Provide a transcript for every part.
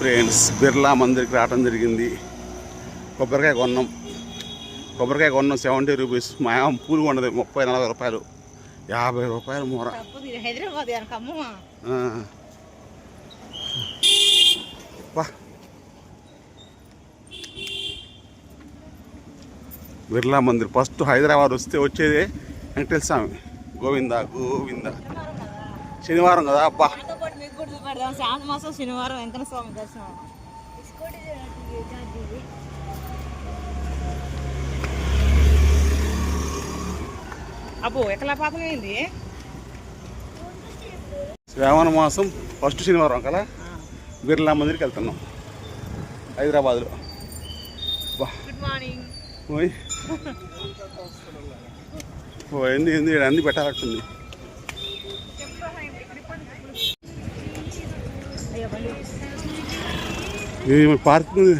Friends Birla మందిర్కి రావడం జరిగింది. కొబ్బరికాయ కొన్నాం 70 రూపీస్. మా పూలు కొన్నది 30-40 రూపాయలు, 50 రూపాయలు మూర. బిర్లా మందిర్ ఫస్ట్ హైదరాబాద్ వస్తే వచ్చేదే వెంకటేశ్వర స్వామి. గోవింద గోవింద. శనివారం కదా అబ్బా. శనివారం వెంకటేశ్వర స్వామి దర్శనం. అబ్బో ఎక్కలా పాపం ఏంది. శ్రావణ మాసం ఫస్ట్ శనివారం కదా బిర్లా మందిర్కి వెళ్తున్నాం హైదరాబాద్లో. Good morning. ఏంది అన్ని పెట్టాలట్టుంది. పార్కింగ్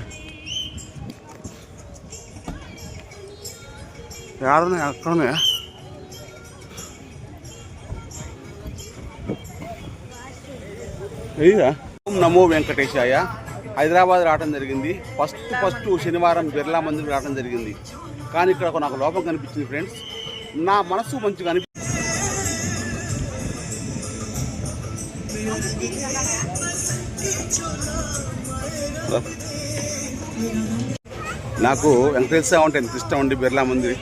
ఏడున్నాయి, అక్కడ ఉన్నాయా? నమో వెంకటేశాయ. హైదరాబాద్ రావడం జరిగింది. ఫస్ట్ శనివారం బిర్లా మందిర్ రావడం జరిగింది. కానీ ఇక్కడ నాకు లోపం కనిపించింది ఫ్రెండ్స్. నా మనసు మంచిగా నాకు వెంకటేశ్వర స్వామి అంటే ఎంత ఇష్టం అండి. బిర్లా మందిర్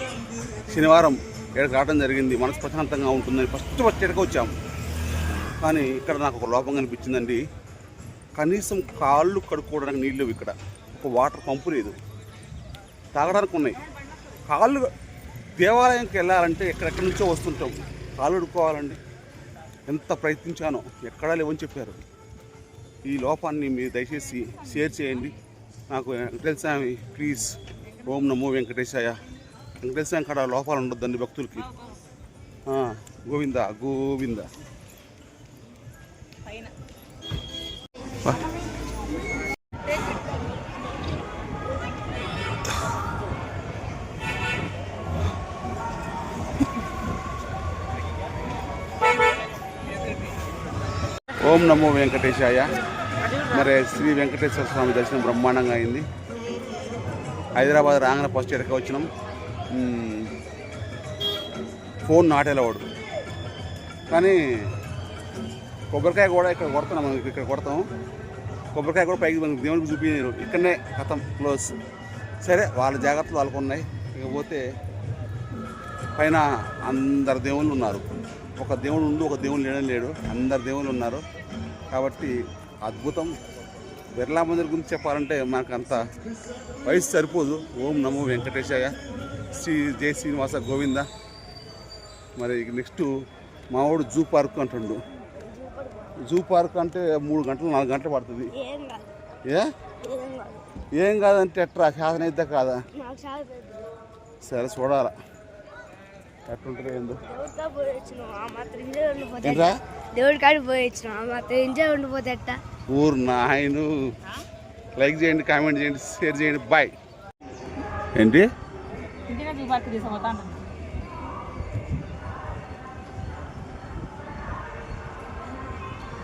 శనివారం ఇక్కడికి రావడం జరిగింది. మనసు ప్రశాంతంగా ఉంటుందని ఫస్ట్ ఇక్కడికి వచ్చాము. కానీ ఇక్కడ నాకు ఒక లోపం కనిపించిందండి. కనీసం కాళ్ళు కడుక్కోవడానికి నీళ్ళు లేవు. ఇక్కడ ఒక వాటర్ పంపు లేదు, తాగడానికి ఉన్నాయి. కాళ్ళు దేవాలయంకి వెళ్ళాలంటే ఎక్కడెక్కడి నుంచో వస్తుంటాం, కాళ్ళు కడుక్కోవాలండి. ఎంత ప్రయత్నించానో ఎక్కడా లేవని చెప్పారు. ఈ లోపాన్ని మీరు దయచేసి షేర్ చేయండి. నాకు వెంకటేశ్వర స్వామి ప్లీజ్. ఓం నమో వెంకటేశాయ. వెంకటేశ్వర స్వామి కాడ లోపాలు ఉండొద్దండి భక్తులకి. గోవింద గోవింద. ఓం నమో వెంకటేశాయ. మరి శ్రీ వెంకటేశ్వర స్వామి దర్శనం బ్రహ్మాండంగా అయింది. హైదరాబాద్ రాగానే ఫస్ట్ ఎక్కడికి వచ్చినాం. ఫోన్ నాటేలవాడు. కానీ కొబ్బరికాయ కూడా ఇక్కడ కొడతాం. మనం ఇక్కడ కొడతాం. కొబ్బరికాయ కూడా పైకి మనకి దేవునికి చూపించారు. ఇక్కడనే కథం క్లోజ్. సరే వాళ్ళ జాగ్రత్తలు వాళ్ళకు ఉన్నాయి. ఇకపోతే పైన అందరు దేవుళ్ళు ఉన్నారు. ఒక దేవుడు ఉండు ఒక దేవుడు లేడు. అందరు దేవుళ్ళు ఉన్నారు కాబట్టి అద్భుతం. బిర్లా మందిర్ గురించి చెప్పాలంటే మనకు అంత వయసు సరిపోదు. ఓం నమో వెంకటేశాయ. జై శ్రీనివాస గోవింద. మరి నెక్స్ట్ మావాడు జూ పార్క్ అంటుండు. జూ పార్క్ అంటే 3 గంటలు 4 గంటలు పడుతుంది. ఏం కాదంటే ఎట్రా శాసన అయితే కాదా? సరే చూడాలా ఎట్లుంటుంది ఏందో. దేవుడి కాడికి పోయి ఉండిపోతే ఊరు నాయను. లైక్ చేయండి, కామెంట్ చేయండి, షేర్ చేయండి. బాయ్. ఏంటి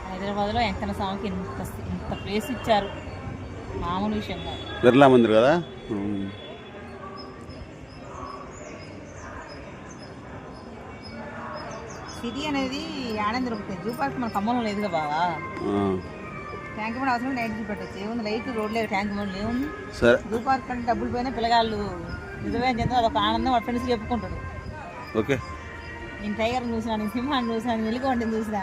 హైదరాబాద్లో వెంకన్న స్వామికి ఇంత ప్లేస్ ఇచ్చారు, మామూలు విషయం కాదు. బిర్లా మందిర్ కదా. సిటీ అనేది ఆనంద దొరుకుతుంది. జూ పార్క్ మన ఖమ్మంలో లేదుగా బాగా. ట్యాంక్ బండ్ అవసరం నైట్ చూపెట్టచ్చు. ఏముంది లైట్ రోడ్ లేదు, ట్యాంక్ బండ్ ఏముంది. జూ పార్క్ అంటే డబ్బులు పోయినా పిల్లగాళ్ళు నిజమే అని చెప్తే అదొక ఆనందం వాళ్ళ ఫ్రెండ్స్ చెప్పుకుంటాడు. ఓకే, నేను టైగర్ చూసినా, నేను సింహాన్ని చూసినా, నేను ఎలుగుబంటిని చూసినా.